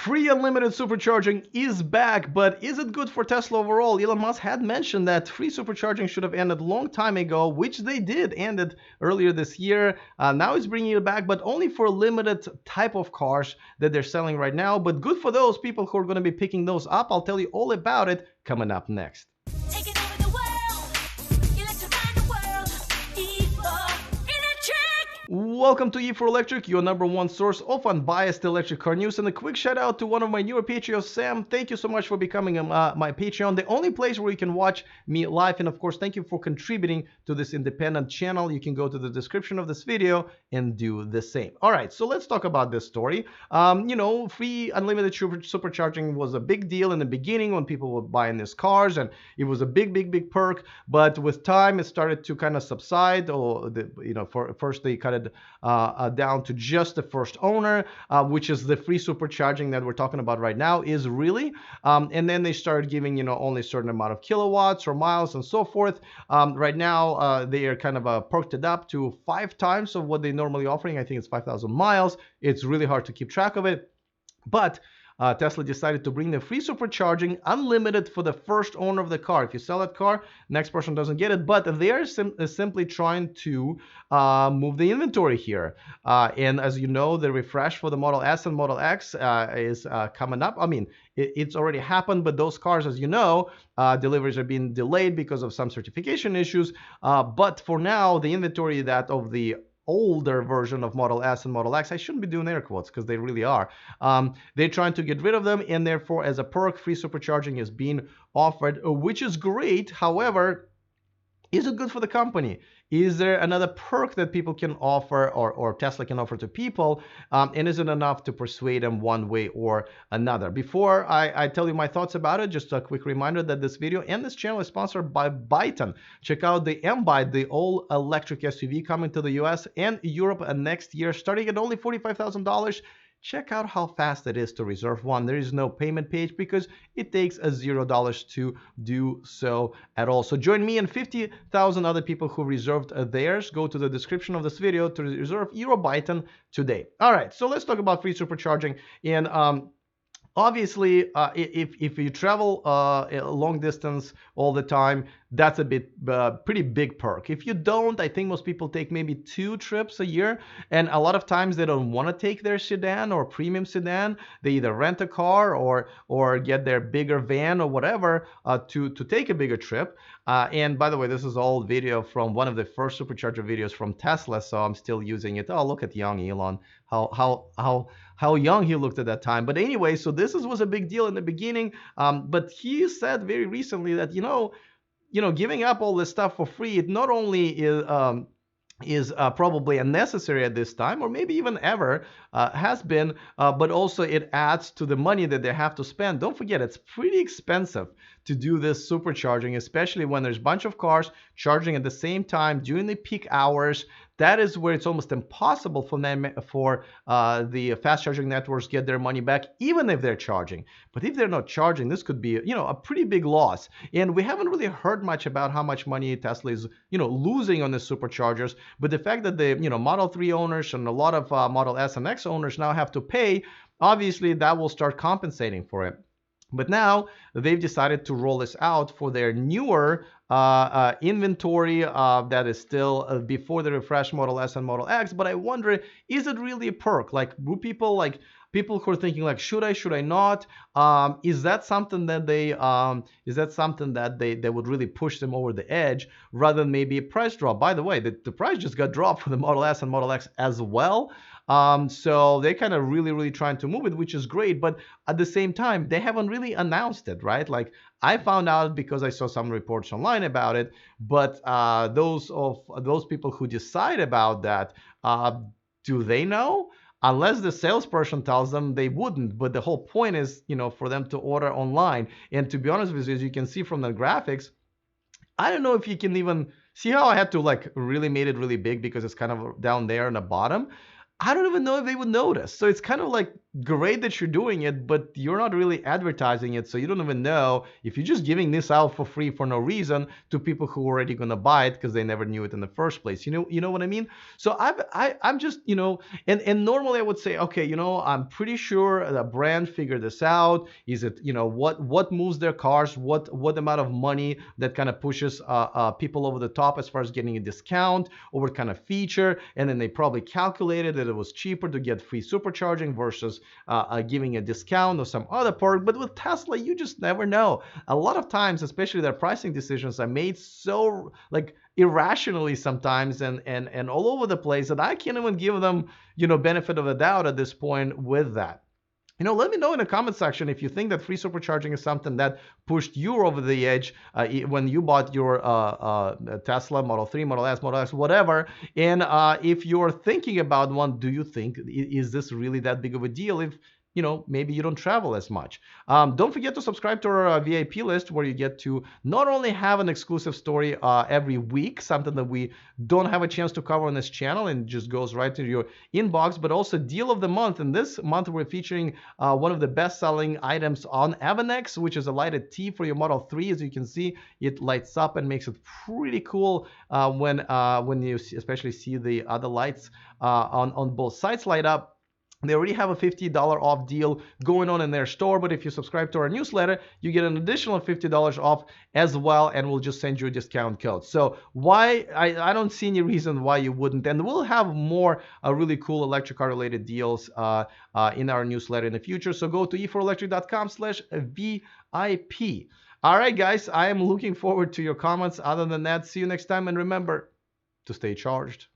Free unlimited supercharging is back, but is it good for Tesla overall? Elon Musk had mentioned that free supercharging should have ended a long time ago, which they did, ended earlier this year. Now it's bringing it back, but only for a limited type of cars that they're selling right now. But good for those people who are going to be picking those up. I'll tell you all about it coming up next. Welcome to E4Electric, your #1 source of unbiased electric car news, and a quick shout out to one of my newer Patreons, Sam. Thank you so much for becoming my Patreon, the only place where you can watch me live, and of course, thank you for contributing to this independent channel. You can go to the description of this video and do the same. All right, so let's talk about this story. Free unlimited supercharging was a big deal in the beginning when people were buying these cars, and it was a big perk. But with time, it started to kind of subside. Or first they cut it down to just the first owner, which is the free supercharging that we're talking about right now is really. And then they started giving, only a certain amount of kilowatts or miles and so forth. Right now, they are kind of perked it up to 5 times of what they're normally offering. I think it's 5,000 miles. It's really hard to keep track of it. But Tesla decided to bring the free supercharging unlimited for the first owner of the car. If you sell that car, next person doesn't get it. But they are simply trying to move the inventory here. And as you know, the refresh for the Model S and Model X is coming up. I mean, it's already happened, but those cars, as you know, deliveries are being delayed because of some certification issues. But for now, the inventory that of the older version of Model S and Model X, I shouldn't be doing air quotes because they really are. They're trying to get rid of them, and therefore, as a perk, free supercharging is being offered, which is great. However, is it good for the company? Is there another perk that people can offer or Tesla can offer to people? And is it enough to persuade them one way or another? Before I tell you my thoughts about it, just a quick reminder that this video and this channel is sponsored by Byton. Check out the M-Byte, the all-electric SUV coming to the US and Europe next year, starting at only $45,000. Check out how fast it is to reserve one. There is no payment page because it takes $0 to do so at all. So join me and 50,000 other people who reserved theirs. Go to the description of this video to reserve your Byton today. All right, so let's talk about free supercharging. And obviously, if you travel long distance all the time, that's a pretty big perk. If you don't, I think most people take maybe 2 trips a year, and a lot of times they don't want to take their sedan or premium sedan. They either rent a car or get their bigger van or whatever to take a bigger trip. And by the way, this is all video from one of the first supercharger videos from Tesla, so I'm still using it. Oh, look at young Elon, how young he looked at that time. But anyway, so this was a big deal in the beginning. But he said very recently that giving up all this stuff for free, it not only is probably unnecessary at this time, or maybe even ever has been, but also it adds to the money that they have to spend. Don't forget, it's pretty expensive to do this supercharging, especially when there's a bunch of cars charging at the same time during the peak hours. That is where it's almost impossible for the fast charging networks get their money back, even if they're charging. But if they're not charging, this could be, a pretty big loss. And we haven't really heard much about how much money Tesla is, losing on the superchargers. But the fact that the, Model 3 owners and a lot of Model S and X owners now have to pay, obviously that will start compensating for it. But now they've decided to roll this out for their newer inventory that is still before the refresh Model S and Model X. But I wonder, is it really a perk? Like, do people who are thinking like, should I not? Is that something that they would really push them over the edge rather than maybe a price drop? By the way, the price just got dropped for the Model S and Model X as well. So they're kind of really trying to move it, which is great. But at the same time, they haven't really announced it, right? Like, I found out because I saw some reports online about it. But those people who decide about that, do they know? Unless the salesperson tells them, they wouldn't. But the whole point is, for them to order online. And to be honest with you, as you can see from the graphics, I don't know if you can even see how I had to really made it really big because it's kind of down there in the bottom. I don't even know if they would notice. So it's kind of like great that you're doing it, but you're not really advertising it, so you don't even know if you're just giving this out for free for no reason to people who are already gonna buy it because they never knew it in the first place. You know what I mean? So I'm just, and normally I would say, okay, I'm pretty sure the brand figured this out. Is it, what moves their cars, what amount of money that kind of pushes people over the top as far as getting a discount, or what kind of feature, and then they probably calculated that it was cheaper to get free supercharging versus giving a discount or some other perk. But with Tesla, you just never know. A lot of times, especially their pricing decisions are made so like irrationally sometimes, and all over the place, that I can't even give them, benefit of the doubt at this point with that. Let me know in the comment section if you think that free supercharging is something that pushed you over the edge when you bought your Tesla Model 3, Model S, Model X, whatever. And if you're thinking about one, do you think, is this really that big of a deal if, maybe you don't travel as much? Don't forget to subscribe to our VIP list, where you get to not only have an exclusive story every week, something that we don't have a chance to cover on this channel and just goes right to your inbox, but also deal of the month. And this month we're featuring one of the best-selling items on Avanex, which is a lighted T for your Model 3. As you can see, it lights up and makes it pretty cool when you especially see the other lights on both sides light up. They already have a $50 off deal going on in their store, but if you subscribe to our newsletter, you get an additional $50 off as well, and we'll just send you a discount code. So I don't see any reason why you wouldn't, and we'll have more really cool electric car related deals in our newsletter in the future. So go to e4electric.com/VIP. All right, guys, I am looking forward to your comments. Other than that, see you next time, and remember to stay charged.